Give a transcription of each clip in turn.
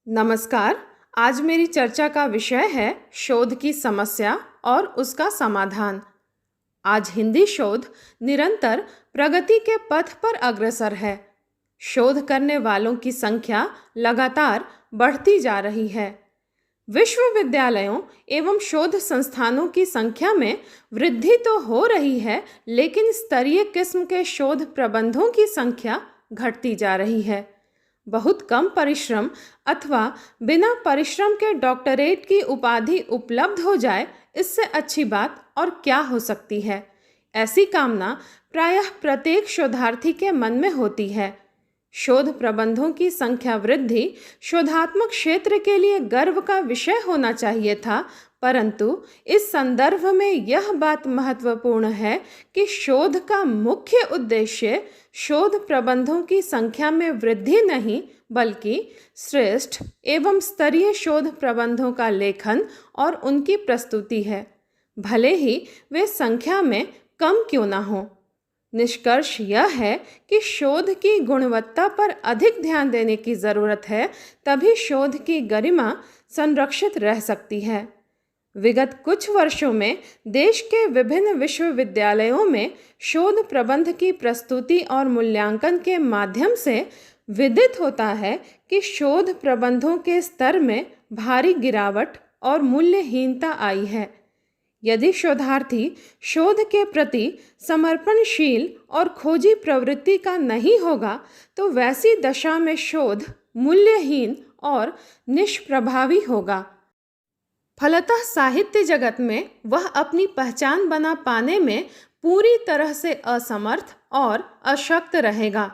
नमस्कार। आज मेरी चर्चा का विषय है शोध की समस्या और उसका समाधान। आज हिंदी शोध निरंतर प्रगति के पथ पर अग्रसर है। शोध करने वालों की संख्या लगातार बढ़ती जा रही है। विश्वविद्यालयों एवं शोध संस्थानों की संख्या में वृद्धि तो हो रही है, लेकिन स्तरीय किस्म के शोध प्रबंधों की संख्या घटती जा रही है। बहुत कम परिश्रम अथवा बिना परिश्रम के डॉक्टरेट की उपाधि उपलब्ध हो जाए, इससे अच्छी बात और क्या हो सकती है। ऐसी कामना प्रायः प्रत्येक शोधार्थी के मन में होती है। शोध प्रबंधों की संख्या वृद्धि शोधात्मक क्षेत्र के लिए गर्व का विषय होना चाहिए था, परंतु इस संदर्भ में यह बात महत्वपूर्ण है कि शोध का मुख्य उद्देश्य शोध प्रबंधों की संख्या में वृद्धि नहीं, बल्कि श्रेष्ठ एवं स्तरीय शोध प्रबंधों का लेखन और उनकी प्रस्तुति है, भले ही वे संख्या में कम क्यों न हो। निष्कर्ष यह है कि शोध की गुणवत्ता पर अधिक ध्यान देने की ज़रूरत है, तभी शोध की गरिमा संरक्षित रह सकती है। विगत कुछ वर्षों में देश के विभिन्न विश्वविद्यालयों में शोध प्रबंध की प्रस्तुति और मूल्यांकन के माध्यम से विदित होता है कि शोध प्रबंधों के स्तर में भारी गिरावट और मूल्यहीनता आई है। यदि शोधार्थी शोध के प्रति समर्पणशील और खोजी प्रवृत्ति का नहीं होगा, तो वैसी दशा में शोध मूल्यहीन और निष्प्रभावी होगा। फलतः साहित्य जगत में वह अपनी पहचान बना पाने में पूरी तरह से असमर्थ और अशक्त रहेगा।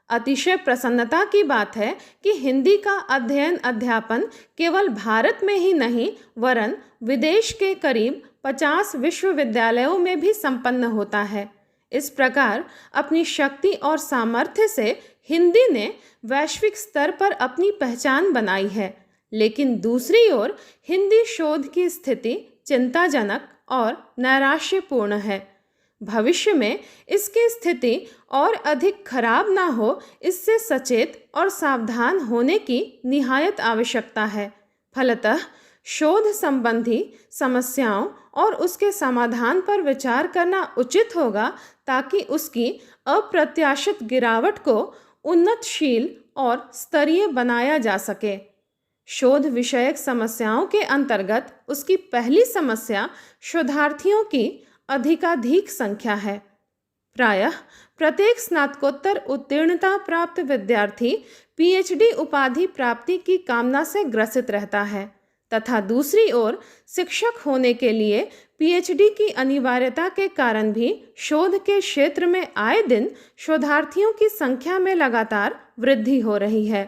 अतिशय प्रसन्नता की बात है कि हिंदी का अध्ययन अध्यापन केवल भारत में ही नहीं, वरन विदेश के करीब 50 विश्वविद्यालयों में भी संपन्न होता है। इस प्रकार अपनी शक्ति और सामर्थ्य से हिंदी ने वैश्विक स्तर पर अपनी पहचान बनाई है, लेकिन दूसरी ओर हिंदी शोध की स्थिति चिंताजनक और नैराश्यपूर्ण है। भविष्य में इसकी स्थिति और अधिक खराब ना हो, इससे सचेत और सावधान होने की निहायत आवश्यकता है। फलतः शोध संबंधी समस्याओं और उसके समाधान पर विचार करना उचित होगा, ताकि उसकी अप्रत्याशित गिरावट को उन्नतशील और स्तरीय बनाया जा सके। शोध विषयक समस्याओं के अंतर्गत उसकी पहली समस्या शोधार्थियों की अधिकाधिक संख्या है। प्रायः प्रत्येक स्नातकोत्तर उत्तीर्णता प्राप्त विद्यार्थी पीएचडी उपाधि प्राप्ति की कामना से ग्रसित रहता है, तथा दूसरी ओर शिक्षक होने के लिए पीएचडी की अनिवार्यता के कारण भी शोध के क्षेत्र में आए दिन शोधार्थियों की संख्या में लगातार वृद्धि हो रही है।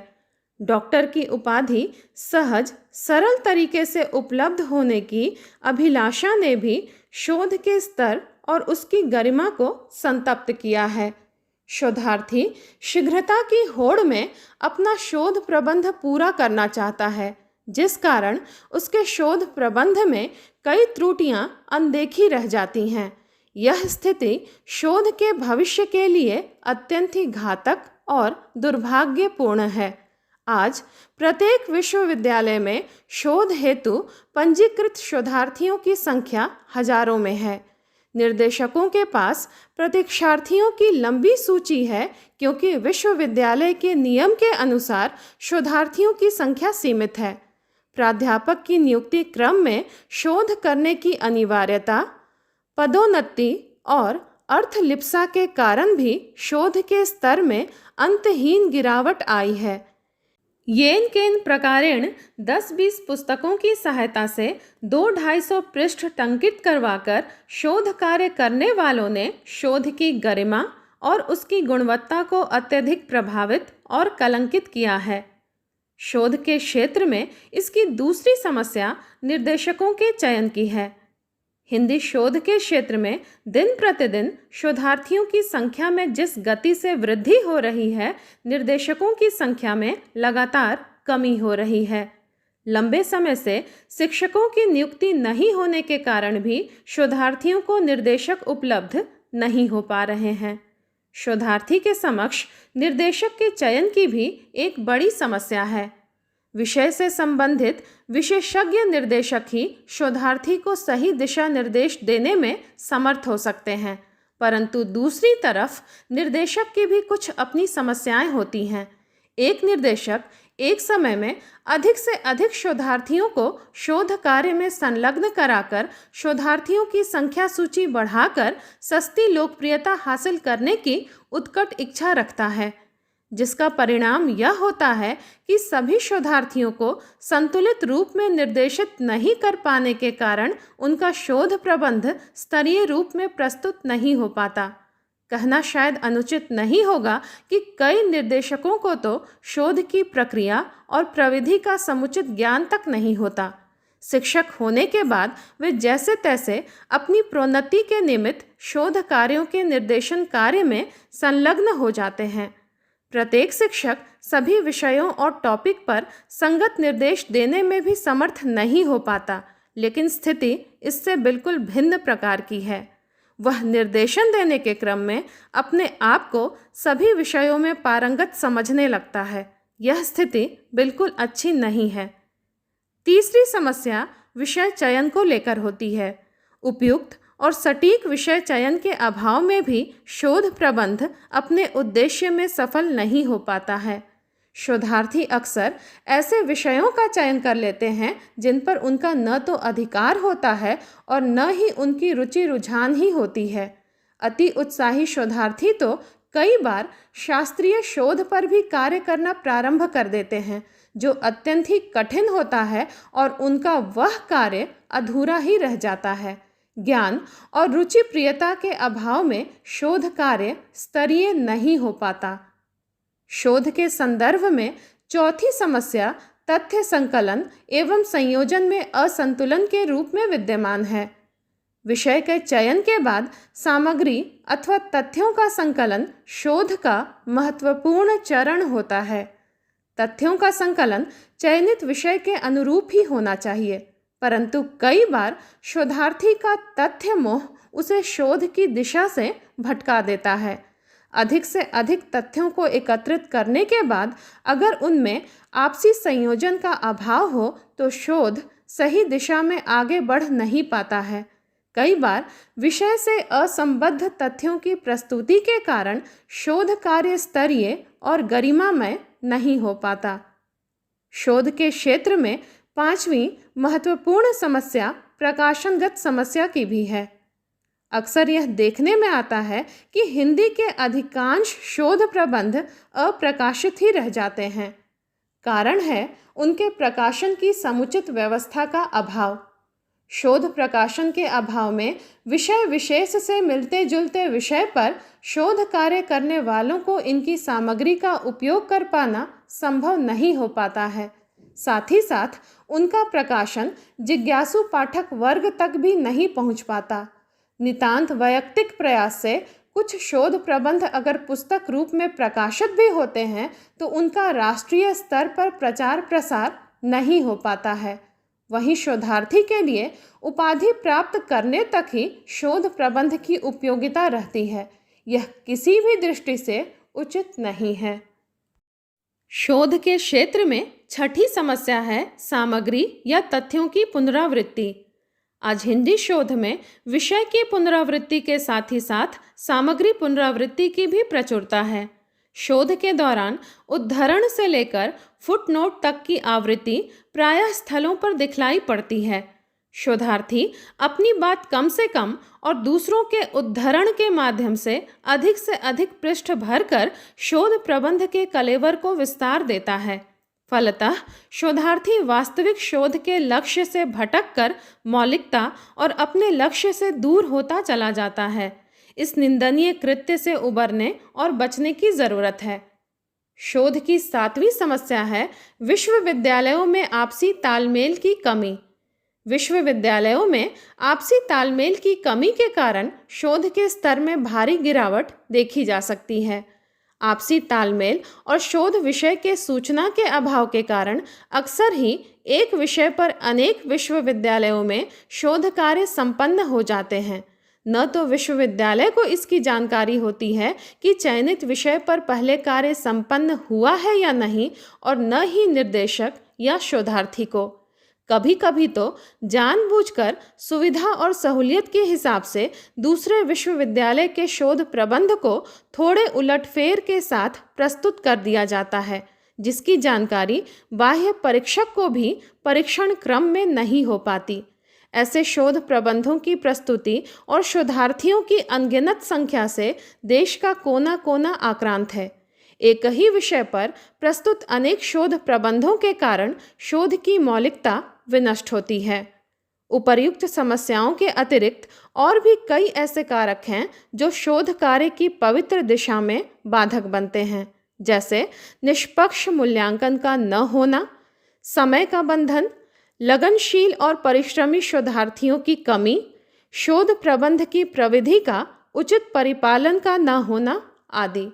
डॉक्टर की उपाधि सहज सरल तरीके से उपलब्ध होने की अभिलाषा ने भी शोध के स्तर और उसकी गरिमा को संतप्त किया है। शोधार्थी शीघ्रता की होड़ में अपना शोध प्रबंध पूरा करना चाहता है, जिस कारण उसके शोध प्रबंध में कई त्रुटियां अनदेखी रह जाती हैं। यह स्थिति शोध के भविष्य के लिए अत्यंत ही घातक और दुर्भाग्यपूर्ण है। आज प्रत्येक विश्वविद्यालय में शोध हेतु पंजीकृत शोधार्थियों की संख्या हजारों में है। निर्देशकों के पास प्रतीक्षार्थियों की लंबी सूची है, क्योंकि विश्वविद्यालय के नियम के अनुसार शोधार्थियों की संख्या सीमित है। प्राध्यापक की नियुक्ति क्रम में शोध करने की अनिवार्यता, पदोन्नति और अर्थलिप्सा के कारण भी शोध के स्तर में अंतहीन गिरावट आई है। येन केन प्रकारेण 10-20 पुस्तकों की सहायता से 200-250 पृष्ठ टंकित करवाकर शोध कार्य करने वालों ने शोध की गरिमा और उसकी गुणवत्ता को अत्यधिक प्रभावित और कलंकित किया है। शोध के क्षेत्र में इसकी दूसरी समस्या निर्देशकों के चयन की है। हिंदी शोध के क्षेत्र में दिन प्रतिदिन शोधार्थियों की संख्या में जिस गति से वृद्धि हो रही है, निर्देशकों की संख्या में लगातार कमी हो रही है। लंबे समय से शिक्षकों की नियुक्ति नहीं होने के कारण भी शोधार्थियों को निर्देशक उपलब्ध नहीं हो पा रहे हैं। शोधार्थी के समक्ष निर्देशक के चयन की भी एक बड़ी समस्या है। विषय से संबंधित विशेषज्ञ निर्देशक ही शोधार्थी को सही दिशा निर्देश देने में समर्थ हो सकते हैं, परंतु दूसरी तरफ निर्देशक की भी कुछ अपनी समस्याएं होती हैं। एक निर्देशक एक समय में अधिक से अधिक शोधार्थियों को शोध कार्य में संलग्न कराकर शोधार्थियों की संख्या सूची बढ़ाकर सस्ती लोकप्रियता हासिल करने की उत्कट इच्छा रखता है, जिसका परिणाम यह होता है कि सभी शोधार्थियों को संतुलित रूप में निर्देशित नहीं कर पाने के कारण उनका शोध प्रबंध स्तरीय रूप में प्रस्तुत नहीं हो पाता। कहना शायद अनुचित नहीं होगा कि कई निर्देशकों को तो शोध की प्रक्रिया और प्रविधि का समुचित ज्ञान तक नहीं होता। शिक्षक होने के बाद वे जैसे तैसे अपनी प्रोन्नति के निमित्त शोध कार्यों के निर्देशन कार्य में संलग्न हो जाते हैं। प्रत्येक शिक्षक सभी विषयों और टॉपिक पर संगत निर्देश देने में भी समर्थ नहीं हो पाता, लेकिन स्थिति इससे बिल्कुल भिन्न प्रकार की है। वह निर्देशन देने के क्रम में अपने आप को सभी विषयों में पारंगत समझने लगता है। यह स्थिति बिल्कुल अच्छी नहीं है। तीसरी समस्या विषय चयन को लेकर होती है। उपयुक्त और सटीक विषय चयन के अभाव में भी शोध प्रबंध अपने उद्देश्य में सफल नहीं हो पाता है। शोधार्थी अक्सर ऐसे विषयों का चयन कर लेते हैं जिन पर उनका न तो अधिकार होता है और न ही उनकी रुचि रुझान ही होती है। अति उत्साही शोधार्थी तो कई बार शास्त्रीय शोध पर भी कार्य करना प्रारंभ कर देते हैं, जो अत्यंत ही कठिन होता है और उनका वह कार्य अधूरा ही रह जाता है। ज्ञान और रुचि प्रियता के अभाव में शोध कार्य स्तरीय नहीं हो पाता। शोध के संदर्भ में चौथी समस्या तथ्य संकलन एवं संयोजन में असंतुलन के रूप में विद्यमान है। विषय के चयन के बाद सामग्री अथवा तथ्यों का संकलन शोध का महत्वपूर्ण चरण होता है। तथ्यों का संकलन चयनित विषय के अनुरूप ही होना चाहिए, परंतु कई बार शोधार्थी का तथ्य मोह उसे शोध की दिशा से भटका देता है। अधिक से अधिक तथ्यों को एकत्रित करने के बाद अगर उनमें आपसी संयोजन का अभाव हो तो शोध सही दिशा में आगे बढ़ नहीं पाता है। कई बार विषय से असंबद्ध तथ्यों की प्रस्तुति के कारण शोध कार्य स्तरीय और गरिमामय नहीं हो पाता। शोध के क्षेत्र में पांचवी महत्वपूर्ण समस्या प्रकाशनगत समस्या की भी है। अक्सर यह देखने में आता है कि हिंदी के अधिकांश शोध प्रबंध अप्रकाशित ही रह जाते हैं। कारण है उनके प्रकाशन की समुचित व्यवस्था का अभाव। शोध प्रकाशन के अभाव में विषय विशेष से मिलते जुलते विषय पर शोध कार्य करने वालों को इनकी सामग्री का उपयोग कर पाना संभव नहीं हो पाता है। साथ ही साथ उनका प्रकाशन जिज्ञासु पाठक वर्ग तक भी नहीं पहुंच पाता। नितांत वैयक्तिक प्रयास से कुछ शोध प्रबंध अगर पुस्तक रूप में प्रकाशित भी होते हैं तो उनका राष्ट्रीय स्तर पर प्रचार प्रसार नहीं हो पाता है। वहीं शोधार्थी के लिए उपाधि प्राप्त करने तक ही शोध प्रबंध की उपयोगिता रहती है। यह किसी भी दृष्टि से उचित नहीं है। शोध के क्षेत्र में छठी समस्या है सामग्री या तथ्यों की पुनरावृत्ति। आज हिंदी शोध में विषय की पुनरावृत्ति के साथ ही साथ सामग्री पुनरावृत्ति की भी प्रचुरता है। शोध के दौरान उद्धरण से लेकर फुटनोट तक की आवृत्ति प्रायः स्थलों पर दिखलाई पड़ती है। शोधार्थी अपनी बात कम से कम और दूसरों के उद्धरण के माध्यम से अधिक पृष्ठ भरकर शोध प्रबंध के कलेवर को विस्तार देता है। फलतः शोधार्थी वास्तविक शोध के लक्ष्य से भटककर मौलिकता और अपने लक्ष्य से दूर होता चला जाता है। इस निंदनीय कृत्य से उबरने और बचने की जरूरत है। शोध की सातवीं समस्या है विश्वविद्यालयों में आपसी तालमेल की कमी। विश्वविद्यालयों में आपसी तालमेल की कमी के कारण शोध के स्तर में भारी गिरावट देखी जा सकती है। आपसी तालमेल और शोध विषय के सूचना के अभाव के कारण अक्सर ही एक विषय पर अनेक विश्वविद्यालयों में शोध कार्य संपन्न हो जाते हैं। न तो विश्वविद्यालय को इसकी जानकारी होती है कि चयनित विषय पर पहले कार्य संपन्न हुआ है या नहीं, और न ही निर्देशक या शोधार्थी को। कभी कभी तो जानबूझकर सुविधा और सहूलियत के हिसाब से दूसरे विश्वविद्यालय के शोध प्रबंध को थोड़े उलटफेर के साथ प्रस्तुत कर दिया जाता है, जिसकी जानकारी बाह्य परीक्षक को भी परीक्षण क्रम में नहीं हो पाती। ऐसे शोध प्रबंधों की प्रस्तुति और शोधार्थियों की अनगिनत संख्या से देश का कोना कोना आक्रांत है। एक ही विषय पर प्रस्तुत अनेक शोध प्रबंधों के कारण शोध की मौलिकता विनष्ट होती है। उपर्युक्त समस्याओं के अतिरिक्त और भी कई ऐसे कारक हैं जो शोध कार्य की पवित्र दिशा में बाधक बनते हैं, जैसे निष्पक्ष मूल्यांकन का न होना, समय का बंधन, लगनशील और परिश्रमी शोधार्थियों की कमी, शोध प्रबंध की प्रविधि का उचित परिपालन का न होना आदि।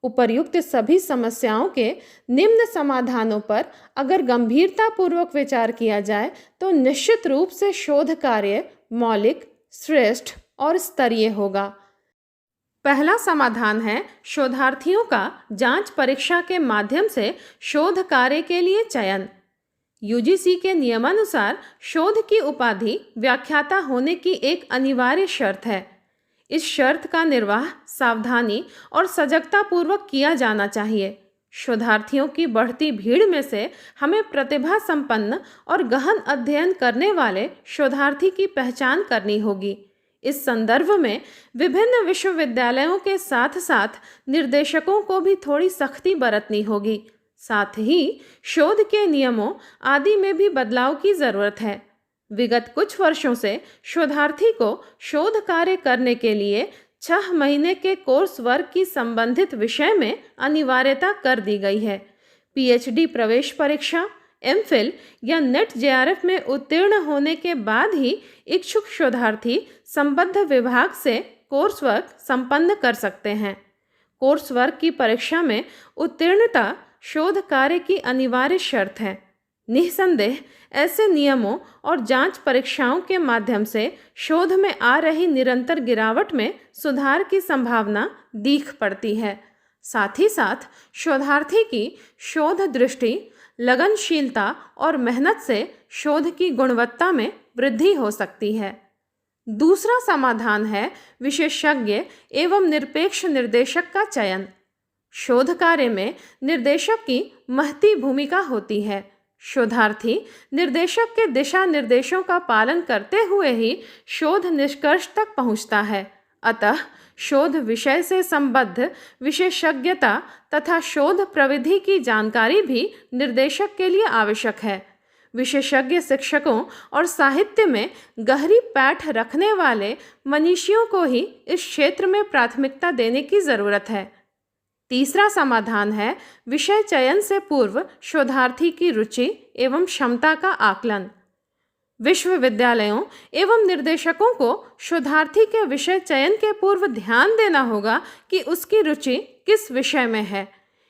उपर्युक्त सभी समस्याओं के निम्न समाधानों पर अगर गंभीरतापूर्वक विचार किया जाए तो निश्चित रूप से शोध कार्य मौलिक, श्रेष्ठ और स्तरीय होगा। पहला समाधान है शोधार्थियों का जांच परीक्षा के माध्यम से शोध कार्य के लिए चयन। यूजीसी के नियमानुसार शोध की उपाधि व्याख्याता होने की एक अनिवार्य शर्त है। इस शर्त का निर्वाह सावधानी और सजगता पूर्वक किया जाना चाहिए। शोधार्थियों की बढ़ती भीड़ में से हमें प्रतिभा संपन्न और गहन अध्ययन करने वाले शोधार्थी की पहचान करनी होगी। इस संदर्भ में विभिन्न विश्वविद्यालयों के साथ साथ निर्देशकों को भी थोड़ी सख्ती बरतनी होगी। साथ ही शोध के नियमों आदि में भी बदलाव की जरूरत है। विगत कुछ वर्षों से शोधार्थी को शोध कार्य करने के लिए 6 महीने के कोर्स वर्क की संबंधित विषय में अनिवार्यता कर दी गई है। पीएचडी प्रवेश परीक्षा, एमफिल या नेट जेआरएफ में उत्तीर्ण होने के बाद ही इच्छुक शोधार्थी संबद्ध विभाग से कोर्स वर्क संपन्न कर सकते हैं। कोर्स वर्क की परीक्षा में उत्तीर्णता शोध कार्य की अनिवार्य शर्त है। निस्संदेह ऐसे नियमों और जांच परीक्षाओं के माध्यम से शोध में आ रही निरंतर गिरावट में सुधार की संभावना दीख पड़ती है। साथ ही साथ शोधार्थी की शोध दृष्टि, लगनशीलता और मेहनत से शोध की गुणवत्ता में वृद्धि हो सकती है। दूसरा समाधान है विशेषज्ञ एवं निरपेक्ष निर्देशक का चयन। शोध कार्य में निर्देशक की महती भूमिका होती है। शोधार्थी निर्देशक के दिशा निर्देशों का पालन करते हुए ही शोध निष्कर्ष तक पहुंचता है। अतः शोध विषय से संबद्ध विशेषज्ञता तथा शोध प्रविधि की जानकारी भी निर्देशक के लिए आवश्यक है। विशेषज्ञ शिक्षकों और साहित्य में गहरी पैठ रखने वाले मनीषियों को ही इस क्षेत्र में प्राथमिकता देने की जरूरत है। तीसरा समाधान है विषय चयन से पूर्व शोधार्थी की रुचि एवं क्षमता का आकलन। विश्वविद्यालयों एवं निर्देशकों को शोधार्थी के विषय चयन के पूर्व ध्यान देना होगा कि उसकी रुचि किस विषय में है।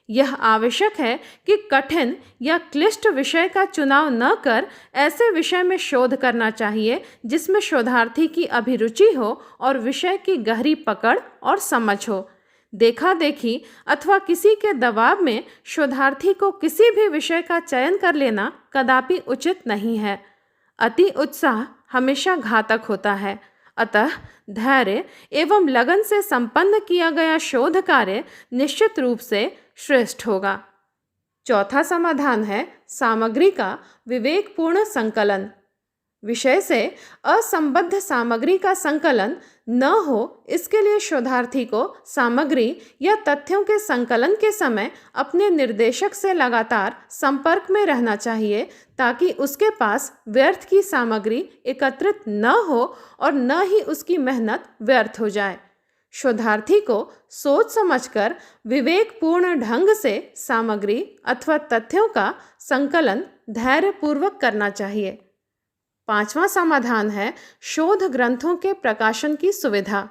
यह आवश्यक है कि कठिन या क्लिष्ट विषय का चुनाव न कर ऐसे विषय में शोध करना चाहिए जिसमें शोधार्थी की अभिरुचि हो और विषय की गहरी पकड़ और समझ हो। देखा देखी अथवा किसी के दबाव में शोधार्थी को किसी भी विषय का चयन कर लेना कदापि उचित नहीं है। अति उत्साह हमेशा घातक होता है। अतः धैर्य एवं लगन से संपन्न किया गया शोध कार्य निश्चित रूप से श्रेष्ठ होगा। चौथा समाधान है सामग्री का विवेकपूर्ण संकलन। विषय से असंबद्ध सामग्री का संकलन न हो, इसके लिए शोधार्थी को सामग्री या तथ्यों के संकलन के समय अपने निर्देशक से लगातार संपर्क में रहना चाहिए ताकि उसके पास व्यर्थ की सामग्री एकत्रित न हो और न ही उसकी मेहनत व्यर्थ हो जाए। शोधार्थी को सोच समझकर विवेकपूर्ण ढंग से सामग्री अथवा तथ्यों का संकलन धैर्यपूर्वक करना चाहिए। पांचवा समाधान है शोध ग्रंथों के प्रकाशन की सुविधा।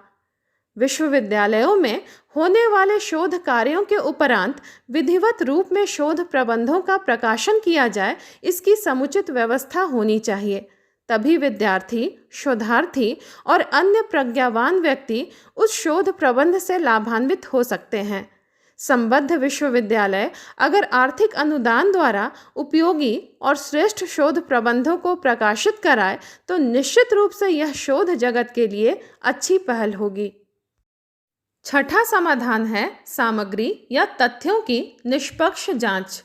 विश्वविद्यालयों में होने वाले शोध कार्यों के उपरांत विधिवत रूप में शोध प्रबंधों का प्रकाशन किया जाए, इसकी समुचित व्यवस्था होनी चाहिए। तभी विद्यार्थी, शोधार्थी और अन्य प्रज्ञावान व्यक्ति उस शोध प्रबंध से लाभान्वित हो सकते हैं। संबद्ध विश्वविद्यालय अगर आर्थिक अनुदान द्वारा उपयोगी और श्रेष्ठ शोध प्रबंधों को प्रकाशित कराए तो निश्चित रूप से यह शोध जगत के लिए अच्छी पहल होगी। छठा समाधान है सामग्री या तथ्यों की निष्पक्ष जांच।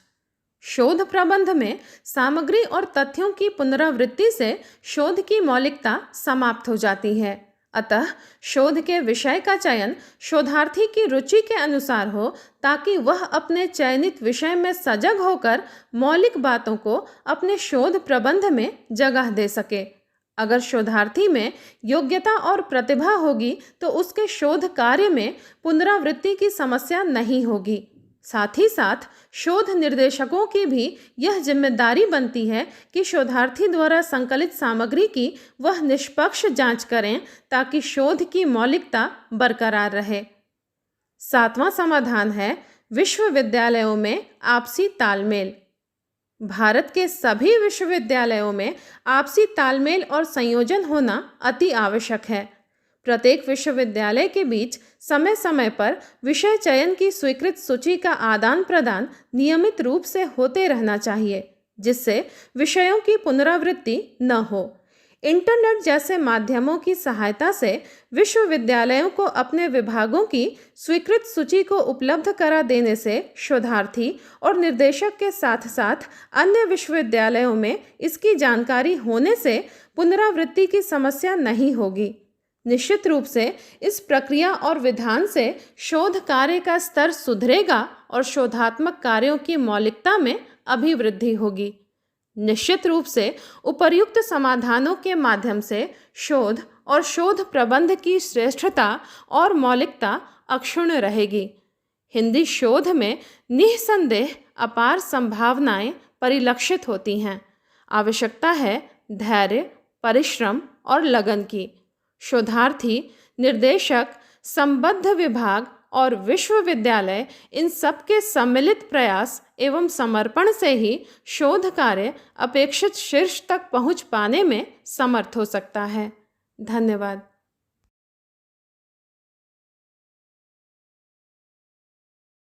शोध प्रबंध में सामग्री और तथ्यों की पुनरावृत्ति से शोध की मौलिकता समाप्त हो जाती है। अतः शोध के विषय का चयन शोधार्थी की रुचि के अनुसार हो ताकि वह अपने चयनित विषय में सजग होकर मौलिक बातों को अपने शोध प्रबंध में जगह दे सके। अगर शोधार्थी में योग्यता और प्रतिभा होगी तो उसके शोध कार्य में पुनरावृत्ति की समस्या नहीं होगी। साथ ही साथ शोध निर्देशकों की भी यह जिम्मेदारी बनती है कि शोधार्थी द्वारा संकलित सामग्री की वह निष्पक्ष जांच करें ताकि शोध की मौलिकता बरकरार रहे। सातवां समाधान है विश्वविद्यालयों में आपसी तालमेल। भारत के सभी विश्वविद्यालयों में आपसी तालमेल और संयोजन होना अति आवश्यक है। प्रत्येक विश्वविद्यालय के बीच समय समय पर विषय चयन की स्वीकृत सूची का आदान प्रदान नियमित रूप से होते रहना चाहिए, जिससे विषयों की पुनरावृत्ति न हो। इंटरनेट जैसे माध्यमों की सहायता से विश्वविद्यालयों को अपने विभागों की स्वीकृत सूची को उपलब्ध करा देने से शोधार्थी और निर्देशक के साथ साथ अन्य विश्वविद्यालयों में इसकी जानकारी होने से पुनरावृत्ति की समस्या नहीं होगी। निश्चित रूप से इस प्रक्रिया और विधान से शोध कार्य का स्तर सुधरेगा और शोधात्मक कार्यों की मौलिकता में अभिवृद्धि होगी। निश्चित रूप से उपर्युक्त समाधानों के माध्यम से शोध और शोध प्रबंध की श्रेष्ठता और मौलिकता अक्षुण्ण रहेगी। हिंदी शोध में निःसंदेह अपार संभावनाएं परिलक्षित होती हैं। आवश्यकता है धैर्य, परिश्रम और लगन की। शोधार्थी, निर्देशक, संबद्ध विभाग और विश्वविद्यालय इन सबके सम्मिलित प्रयास एवं समर्पण से ही शोध कार्य अपेक्षित शीर्ष तक पहुंच पाने में समर्थ हो सकता है। धन्यवाद।